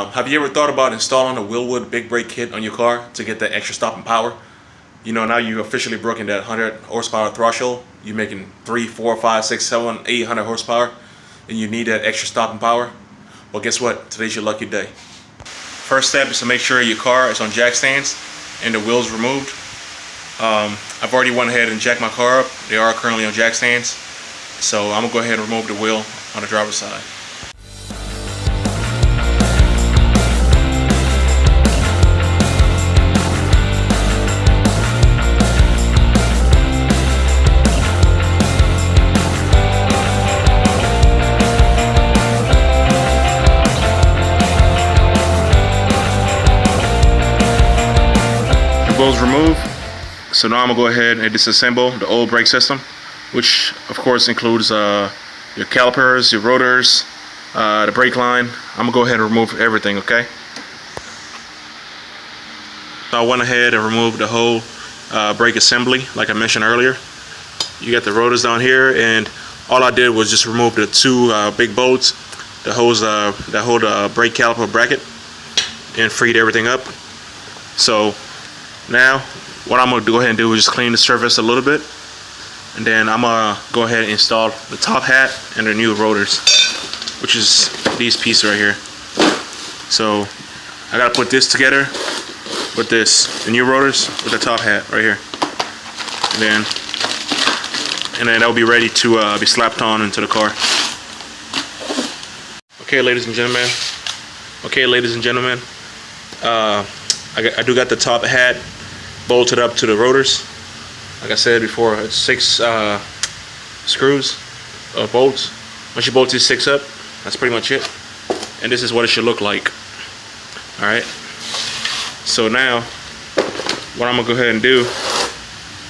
Have you ever thought about installing a Wilwood Big Brake kit on your car to get that extra stopping power? You know, now you officially broken that 100 horsepower threshold. You're making 3, 4, 5, 6, 7, 800 horsepower, and you need that extra stopping power. Well, guess what? Today's your lucky day. First step is to make sure your car is on jack stands and the wheels removed. I've already went ahead and jacked my car up. They are currently on jack stands. So I'm gonna go ahead and remove the wheel on the driver's side. Bolts removed. So now I'm gonna go ahead and disassemble the old brake system, which of course includes your calipers, your rotors, the brake line. I'm gonna go ahead and remove everything, okay? So I went ahead and removed the whole brake assembly, like I mentioned earlier. You got the rotors down here, and all I did was just remove the two big bolts that hold the brake caliper bracket, and freed everything up. So now, what I'm going to go ahead and do is just clean the surface a little bit, and then I'm going to go ahead and install the top hat and the new rotors, which is these pieces right here. So I got to put this together with the new rotors with the top hat right here, and then that'll be ready to be slapped on into the car. Okay, ladies and gentlemen. I do got the top hat bolted up to the rotors. Like I said before, it's 6 screws or bolts. Once you bolt these 6 up, that's pretty much it. And this is what it should look like. Alright. So now, what I'm gonna go ahead and do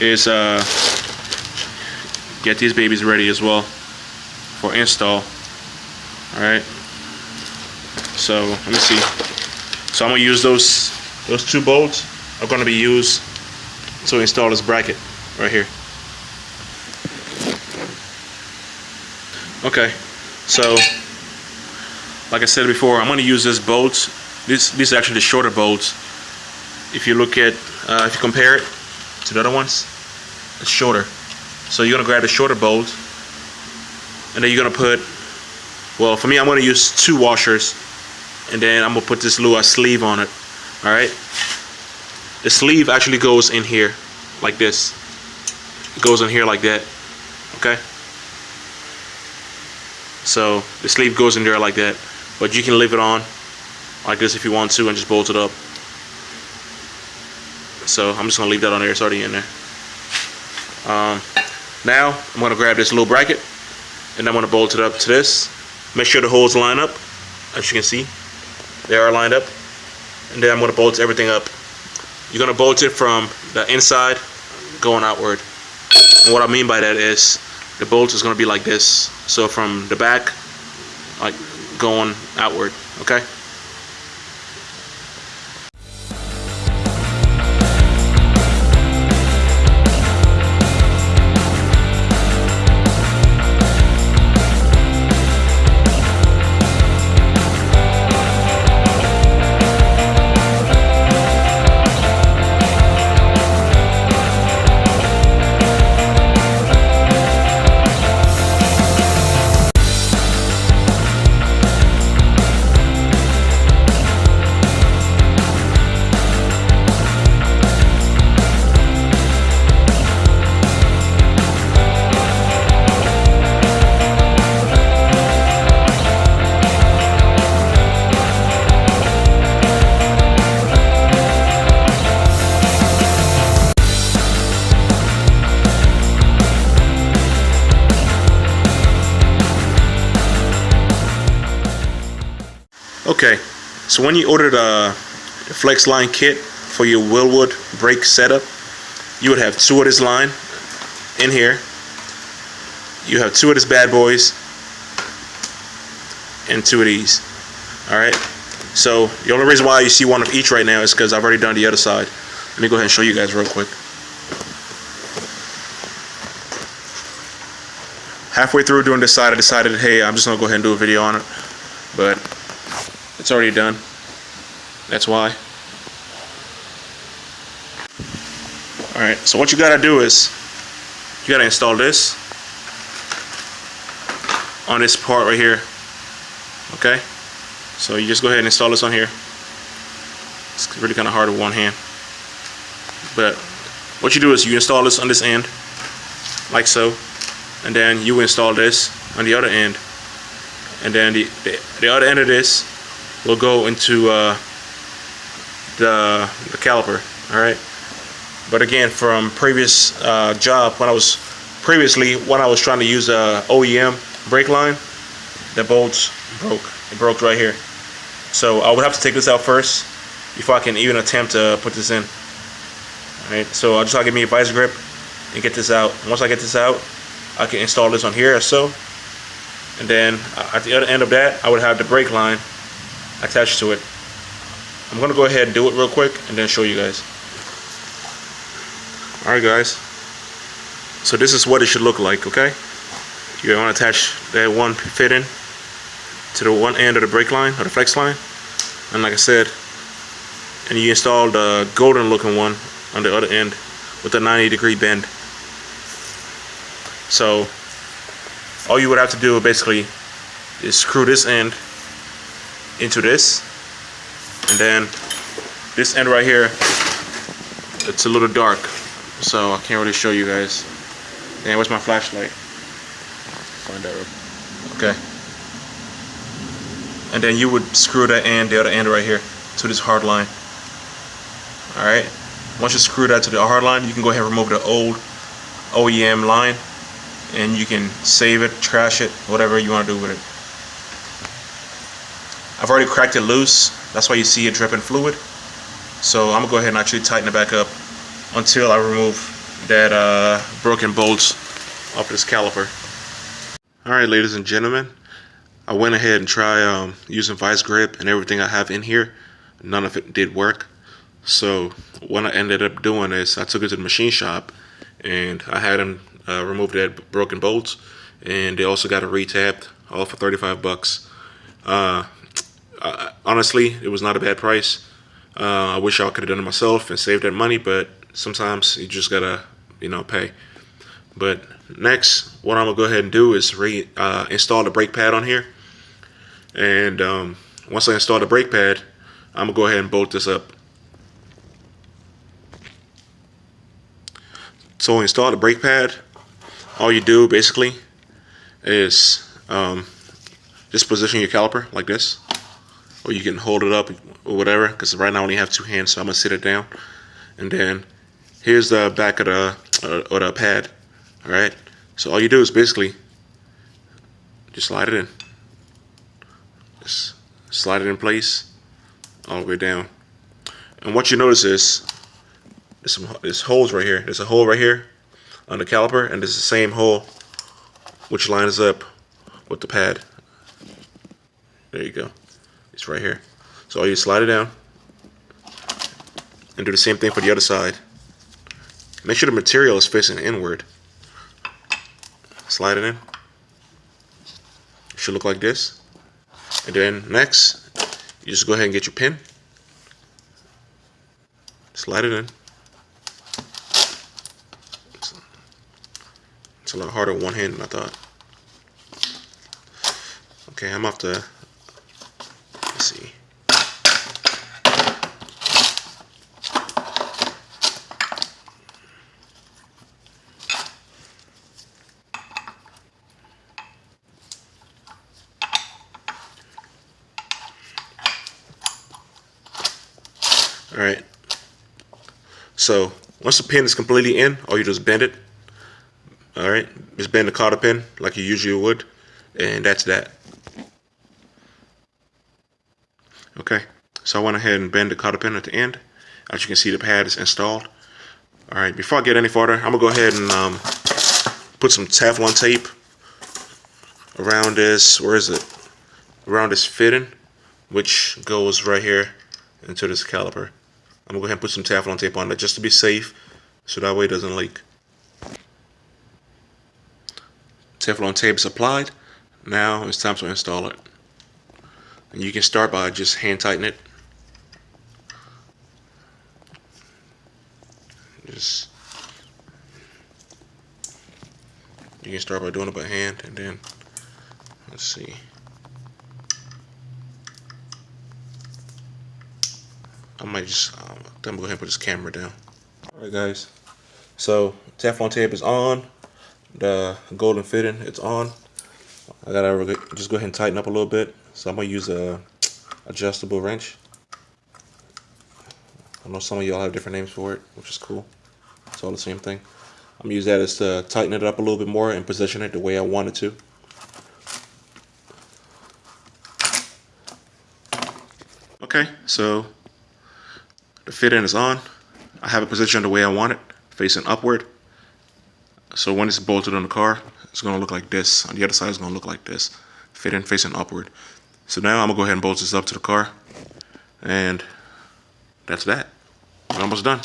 is get these babies ready as well for install. Alright. So let me see. So I'm gonna use those 2 bolts are going to be used to install this bracket right here. Okay, so like I said before, I'm going to use this bolts. These are actually the shorter bolts. If you look at, if you compare it to the other ones, it's shorter. So you're going to grab the shorter bolt, and then you're going to put, well, for me, I'm going to use 2 washers, and then I'm going to put this little sleeve on it. All right. The sleeve actually goes in here like this. It goes in here like that. Okay? So the sleeve goes in there like that. But you can leave it on like this if you want to and just bolt it up. So I'm just going to leave that on there. It's already in there. Now I'm going to grab this little bracket, and I'm going to bolt it up to this. Make sure the holes line up. As you can see, they are lined up. And then I'm going to bolt everything up. You're going to bolt it from the inside going outward. And what I mean by that is the bolt is going to be like this. So from the back, like going outward, okay? Okay, so when you ordered the flex line kit for your Wilwood Brake setup, you would have 2 of this line in here. You have 2 of this bad boys and 2 of these. Alright, so the only reason why you see 1 of each right now is because I've already done the other side. Let me go ahead and show you guys real quick. Halfway through doing this side, I decided, hey, I'm just gonna go ahead and do a video on it, but it's already done. That's why. Alright, so what you gotta do is you gotta install this on this part right here. Okay? So you just go ahead and install this on here. It's really kind of hard with one hand. But what you do is you install this on this end, like so, and then you install this on the other end, and then the other end of this will go into the caliper. All right. But again, from previous job, when I was trying to use a OEM brake line, the bolts broke. It broke right here. So I would have to take this out first before I can even attempt to put this in. Alright, so I'll just give me a vice grip and get this out. Once I get this out, I can install this on here or so. And then at the other end of that, I would have the brake line attached to it. I'm going to go ahead and do it real quick and then show you guys. Alright guys, so this is what it should look like, okay? You're going to attach that one fitting to the one end of the brake line or the flex line. And like I said, and you install the golden looking one on the other end with a 90-degree bend. So all you would have to do basically is screw this end into this, and then this end right here, it's a little dark, so I can't really show you guys. And where's my flashlight? Find that real. Okay. And then you would screw that end, the other end right here, to this hard line. Alright. Once you screw that to the hard line, you can go ahead and remove the old OEM line, and you can save it, trash it, whatever you want to do with it. I've already cracked it loose. That's why you see it dripping fluid. So I'm going to go ahead and actually tighten it back up until I remove that broken bolts off this caliper. Alright, ladies and gentlemen, I went ahead and tried using vice grip and everything I have in here. None of it did work. So what I ended up doing is I took it to the machine shop and I had them remove that broken bolts, and they also got it retapped, all for 35 bucks. Honestly, it was not a bad price. I wish I could have done it myself and saved that money, but sometimes you just gotta, pay. But next, what I'm gonna go ahead and do is install the brake pad on here. And once I install the brake pad, I'm gonna go ahead and bolt this up. So install the brake pad. All you do basically is just position your caliper like this, or you can hold it up or whatever, because right now I only have two hands, so I'm gonna sit it down. And then here's the back of the pad. All right, so all you do is basically just slide it in. Just slide it in place all the way down. And what you notice is there's holes right here. There's a hole right here on the caliper, and there's the same hole which lines up with the pad. There you go. It's right here. So all you slide it down and do the same thing for the other side. Make sure the material is facing inward. Slide it in. It should look like this. And then next, you just go ahead and get your pin. Slide it in. It's a lot harder with one hand than I thought. Okay, I'm off to, let's see. Alright, so once the pin is completely in, all you do is bend it. Alright, just bend the cotter pin like you usually would, and that's that. Okay, so I went ahead and bend the cotter pin at the end. As you can see, the pad is installed. Alright, before I get any farther, I'm going to go ahead and put some Teflon tape around this, around this fitting, which goes right here into this caliper. I'm going to go ahead and put some Teflon tape on it just to be safe, so that way it doesn't leak. Teflon tape is applied. Now it's time to install it. And you can start by just hand tighten it. just, you can start by doing it by hand, and then let's see. I might just I'm gonna go ahead and put this camera down. Alright guys, so Teflon tape is on, the golden fitting it's on. I gotta just go ahead and tighten up a little bit, so I'm gonna use a adjustable wrench. I know some of y'all have different names for it, which is cool. It's all the same thing. I'm gonna use that as to tighten it up a little bit more and position it the way I want it to. Okay, so the fitting is on. I have it positioned the way I want it, facing upward. So when it's bolted on the car, it's gonna look like this. On the other side, it's gonna look like this. Fitting facing upward. So now I'm gonna go ahead and bolt this up to the car, and that's that. We're almost done.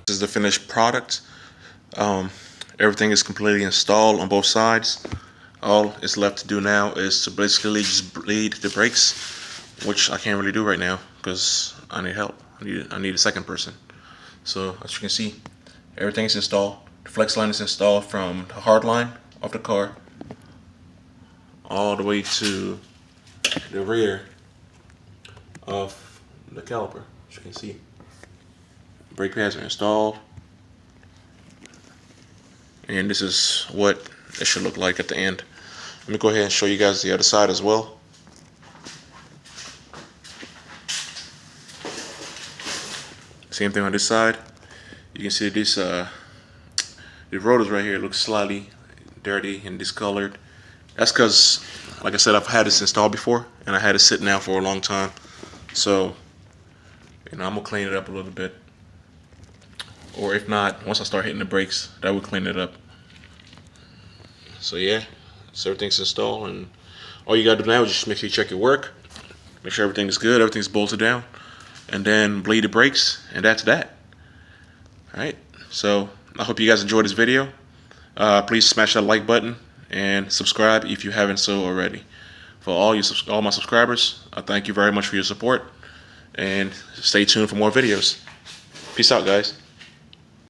This is the finished product. Everything is completely installed on both sides. All it's left to do now is to basically just bleed the brakes, which I can't really do right now because I need help. I need a second person. So as you can see, everything is installed. The flex line is installed from the hard line of the car all the way to the rear of the caliper. As you can see, brake pads are installed, and this is what it should look like at the end. Let me go ahead and show you guys the other side as well. Same thing on this side. You can see this the rotors right here look slightly dirty and discolored. That's because, like I said, I've had this installed before and I had it sitting out for a long time. So, I'm gonna clean it up a little bit. Or if not, once I start hitting the brakes, that would clean it up. So yeah, so everything's installed, and all you gotta do now is just make sure you check your work, make sure everything is good, everything's bolted down, and then bleed the brakes, and that's that. Alright, so I hope you guys enjoyed this video. Please smash that like button and subscribe if you haven't so already. For all my subscribers, I thank you very much for your support, and stay tuned for more videos. Peace out, guys.